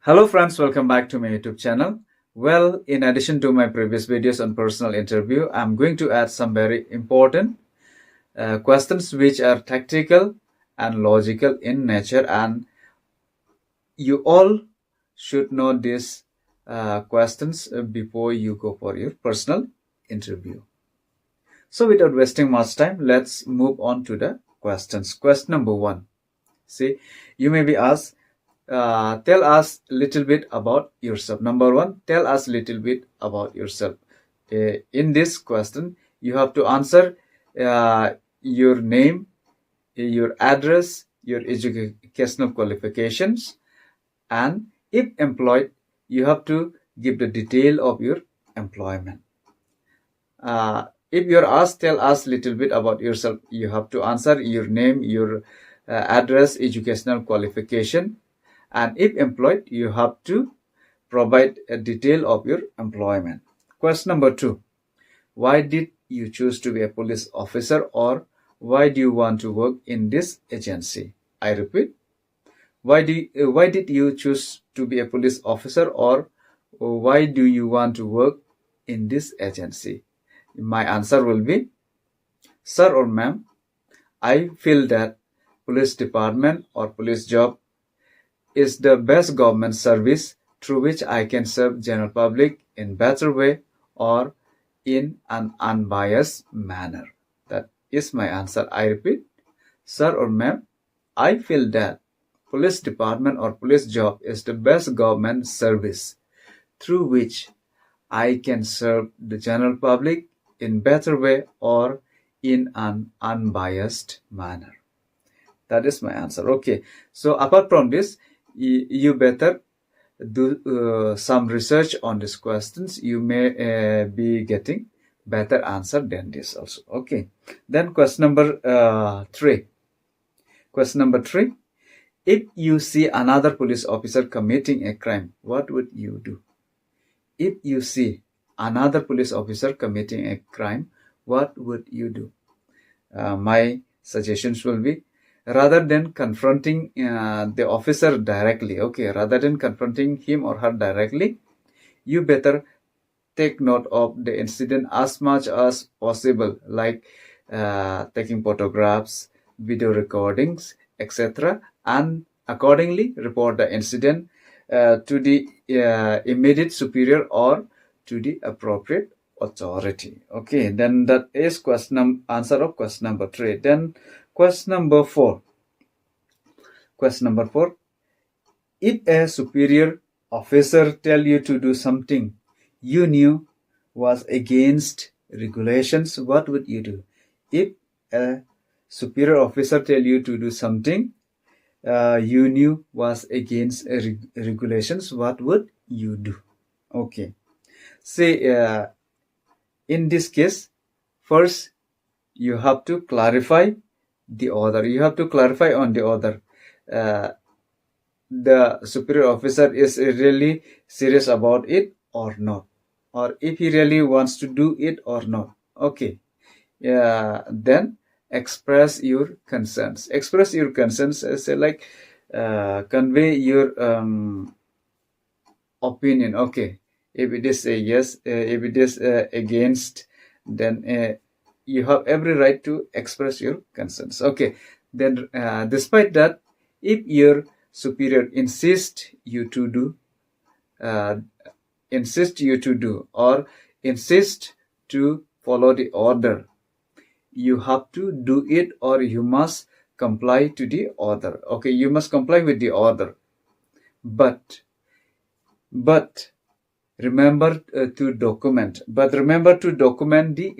Hello friends, welcome back to my YouTube channel. Well, in addition to my previous videos on personal interview, I'm going to add some very important questions which are tactical and logical in nature, and you all should know these questions before you go for your personal interview. So without wasting much time, let's move on to the questions. Question number one. See, you may be asked, tell us a little bit about yourself. Number one, tell us a little bit about yourself. In this question, you have to answer your name, your address, your educational qualifications, and if employed, you have to give the detail of your employment. If you're asked, tell us a little bit about yourself, you have to answer your name, your address, educational qualification, and if employed, you have to provide a detail of your employment. Question number two. Why did you choose to be a police officer, or why do you want to work in this agency? I repeat, why did you choose to be a police officer, or why do you want to work in this agency? My answer will be, sir or ma'am, I feel that police department or police job is the best government service through which I can serve general public in better way or in an unbiased manner. That is my answer. I repeat, sir or ma'am, I feel that police department or police job is the best government service through which I can serve the general public in better way or in an unbiased manner. That is my answer. Okay. So apart from this, you better do some research on these questions. You may be getting better answer than this also. Okay. Then question number three. Question number three. If you see another police officer committing a crime, what would you do? If you see another police officer committing a crime, what would you do? My suggestions will be, rather than confronting the officer directly, rather than confronting him or her directly, you better take note of the incident as much as possible, like taking photographs, video recordings, etc., and accordingly report the incident to the immediate superior or to the appropriate authority. Okay, then that is answer of question number three. Then question number four. Question number four. If a superior officer tell you to do something you knew was against regulations, what would you do? If a superior officer tell you to do something you knew was against regulations, what would you do? Okay. Say in this case, first you have to clarify the order. You have to clarify on the order. The superior officer is really serious about it or not, or if he really wants to do it or not. Okay. Then express your concerns. Express your concerns. Say like convey your opinion. Okay. If it is a yes, if it is against, then you have every right to express your concerns. Okay. Then despite that, if your superior insists you to do or insist to follow the order, you have to do it, or you must comply to the order. Okay, you must comply with the order, but remember to document the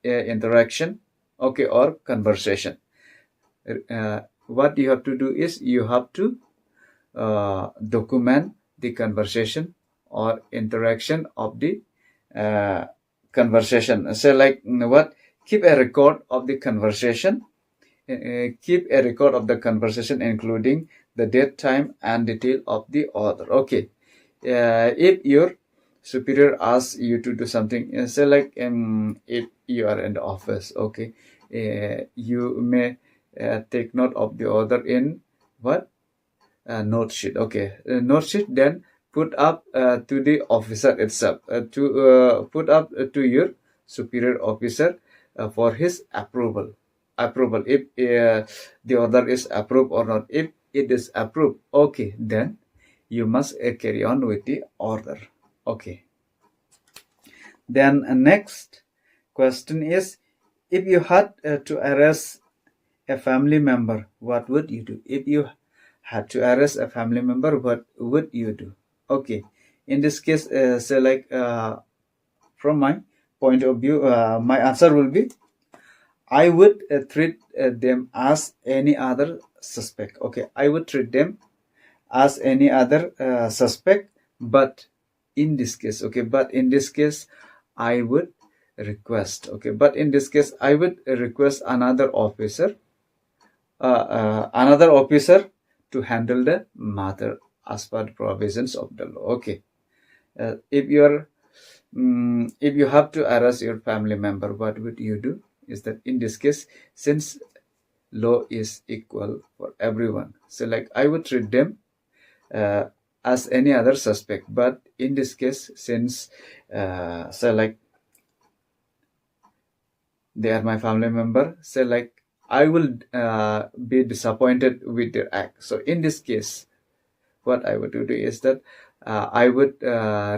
interaction, okay, or conversation. What you have to do is you have to document the conversation or interaction of the conversation. So like what? Keep a record of the conversation. Keep a record of the conversation, including the date, time, and detail of the order. Okay. If your superior asks you to do something, say like if you are in the office, okay, you may take note of the order in what? Note sheet. Okay, note sheet. Then put up to the officer itself, to put up to your superior officer for his approval if the order is approved or not. If it is approved, okay, then you must carry on with the order. Okay, then next question is, if you had to arrest a family member, what would you do? If you had to arrest a family member, what would you do? Okay, in this case, say like from my point of view, my answer will be, I would treat them as any other suspect. Okay, I would treat them as any other suspect, but in this case, okay, but in this case, I would request, okay, but in this case, I would request another officer to handle the matter as per the provisions of the law. Okay, if you have to arrest your family member, what would you do? Is that in this case, since law is equal for everyone, so like I would treat them as any other suspect, but in this case, since so like they are my family member, so like I will be disappointed with their act. So in this case, what I would do is that I would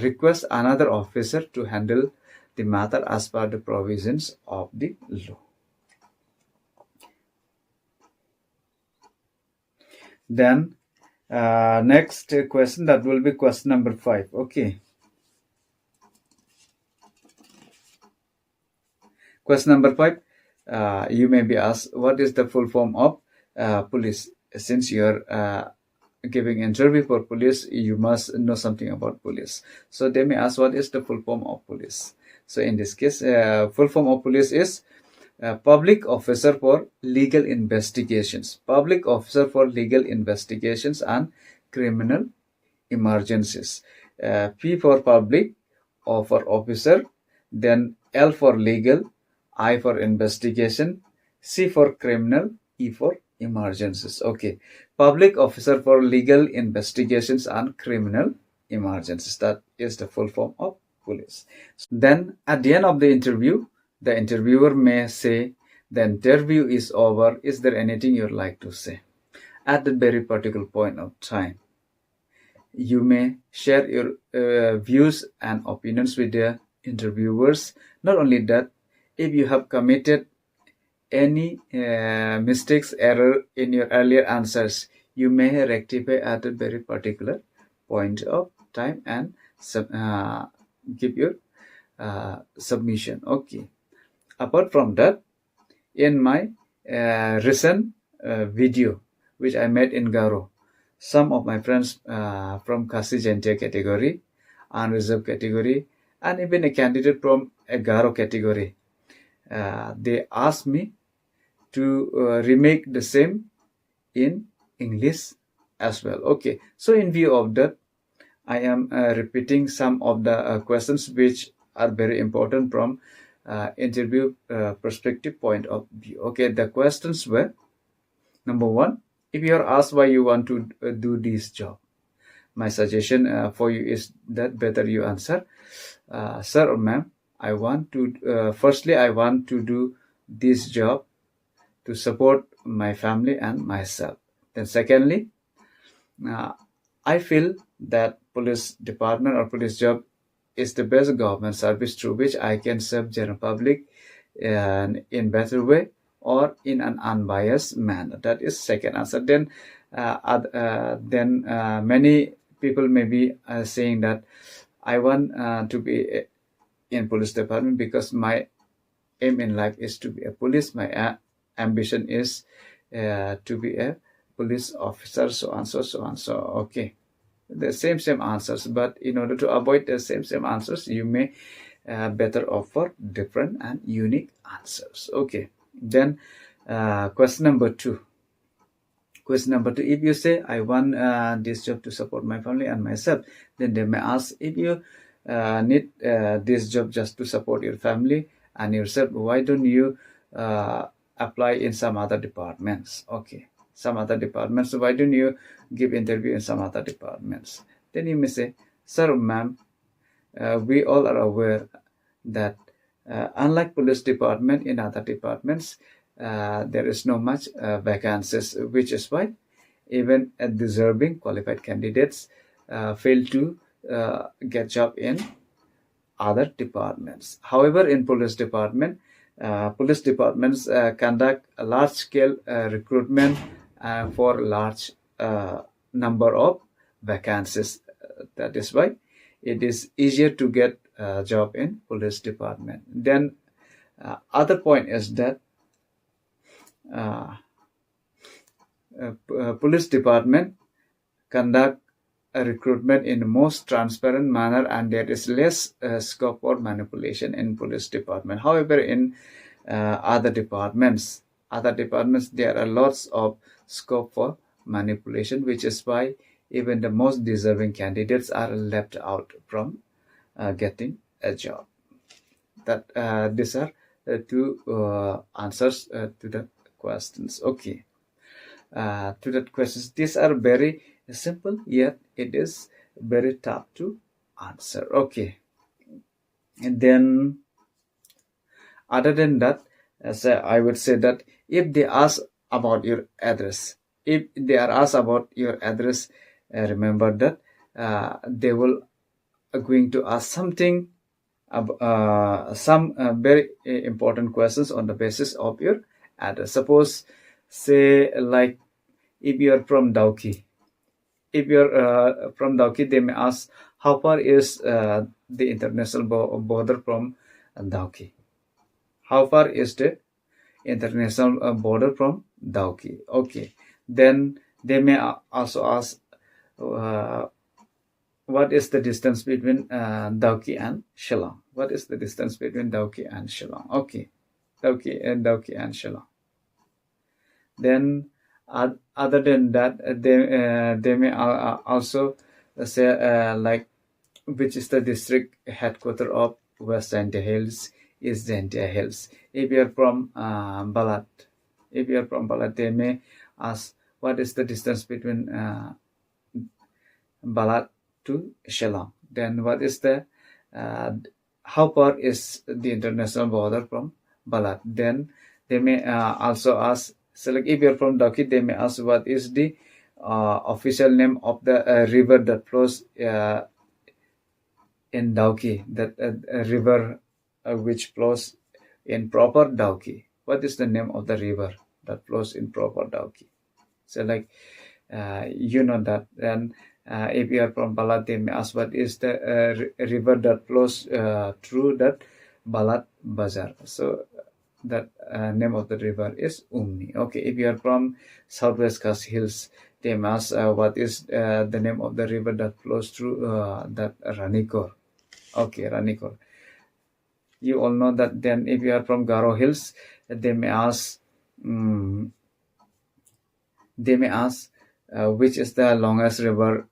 request another officer to handle the matter as per the provisions of the law. Then next question, that will be question number 5. Okay. Question number 5, you may be asked, what is the full form of police? Since you're giving interview for police, you must know something about police. So they may ask, what is the full form of police? So in this case, full form of police is public officer for legal investigations. Public officer for legal investigations and criminal emergencies. P for public, O for officer, then L for legal, I for investigation, C for criminal, E for emergencies. Okay, public officer for legal investigations and criminal emergencies. That is the full form of police. Then at the end of the interview, the interviewer may say, the interview is over. Is there anything you'd like to say? At that very particular point of time, you may share your views and opinions with the interviewers. Not only that, if you have committed any mistakes, error in your earlier answers, you may rectify at a very particular point of time and give your submission. Okay. Apart from that, in my recent video which I made in Garo, some of my friends from Khasi Jantia category, unreserved category, and even a candidate from a Garo category, they asked me to remake the same in English as well. Okay, so in view of that, I am repeating some of the questions which are very important from interview perspective point of view. Okay, the questions were, number 1, if you are asked why you want to do this job, my suggestion for you is that better you answer, sir or ma'am, I want to, firstly, I want to do this job to support my family and myself. Then secondly, I feel that police department or police job is the best government service through which I can serve general public in better way or in an unbiased manner. That is second answer. Then many people may be saying that I want to be in police department because my aim in life is to be a police. My ambition is to be a police officer, so on, so on. So okay, the same answers, but in order to avoid the same answers, you may better offer different and unique answers. Okay, then question number 2. Question number 2, if you say I want this job to support my family and myself, then they may ask, if you need this job just to support your family and yourself, why don't you apply in some other departments? Okay, some other departments. Why don't you give interview in some other departments? Then you may say, sir, ma'am, we all are aware that unlike police department, in other departments, there is no much vacancies, which is why even deserving qualified candidates fail to get job in other departments. However, in police departments conduct a large-scale recruitment for large number of vacancies. That is why it is easier to get a job in police department. Then other point is that police department conduct a recruitment in the most transparent manner, and there is less scope for manipulation in police department. However, in other departments, there are lots of scope for manipulation, which is why even the most deserving candidates are left out from getting a job. That these are two answers to the questions. Okay, to that questions. These are very simple, yet it is very tough to answer. Okay, and then other than that, I would say that if they ask about your address, remember that they will going to ask something, some very important questions on the basis of your address. Suppose, say, like, if you are from Dauki, they may ask how far is the international border from Dauki. How far is the international border from Dauki? Okay, then they may also ask what is the distance between Dauki and Shillong? What is the distance between Dauki and Shillong? Okay, Dauki and Shillong. Then other than that, they may also say like, which is the district headquarters of West Jaintia Hills, East Jaintia Hills. If you are from Balat, they may ask what is the distance between Balat to Shillong. Then what is the how far is the international border from Balat? Then they may also ask, so like if you're from Dauki, they may ask what is the official name of the river that flows in Dauki, that river which flows in proper Dauki. What is the name of the river that flows in proper Dauki? So like you know that. Then if you are from Balat, they may ask what is the river that flows through that Balat Bazaar. So that name of the river is Umni. Okay, if you are from Southwest Khasi Hills, they may ask what is the name of the river that flows through that Ranikor. Okay, Ranikor. You all know that. Then if you are from Garo Hills, they may ask which is the longest river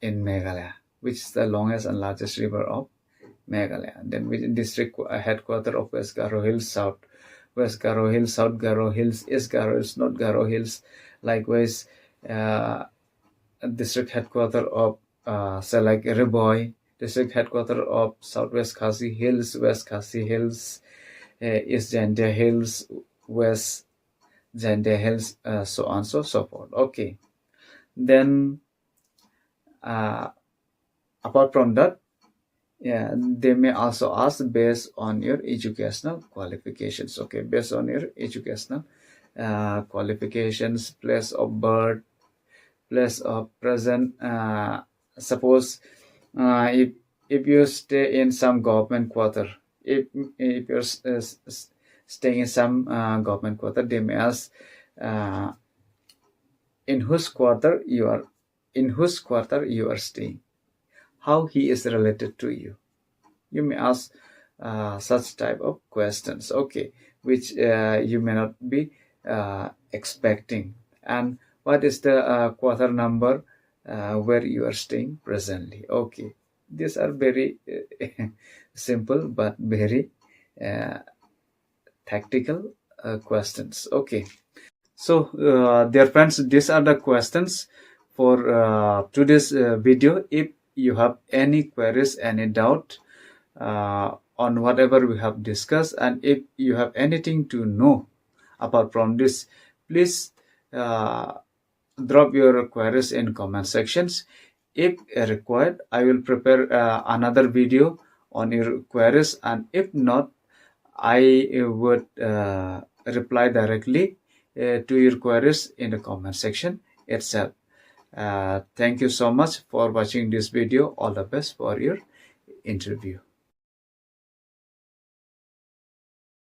in Meghalaya, which is the longest and largest river of Meghalaya. Then which district headquarters of West Garo Hills, South West Garo Hills, South Garo Hills, East Garo Hills, North Garo Hills. Likewise, district headquarters of say like Riboy, district headquarters of Southwest Khasi Hills, West Khasi Hills, East Jaintia Hills, West Jaintia Hills, so on so forth. Okay, then apart from that, they may also ask based on your educational qualifications. Okay, based on your educational qualifications, place of birth, place of present. Suppose if you stay in some government quarter, if you're staying in some government quarter, they may ask in whose quarter you are staying, how he is related to you. You may ask such type of questions, okay, which you may not be expecting. And what is the quarter number where you are staying presently? Okay, these are very simple but very tactical questions. Okay, so dear friends, these are the questions for today's video. If you have any queries, any doubt on whatever we have discussed, and if you have anything to know apart from this, please drop your queries in comment sections. If required, I will prepare another video on your queries, and if not, I would reply directly to your queries in the comment section itself. Thank you so much for watching this video. All the best for your interview.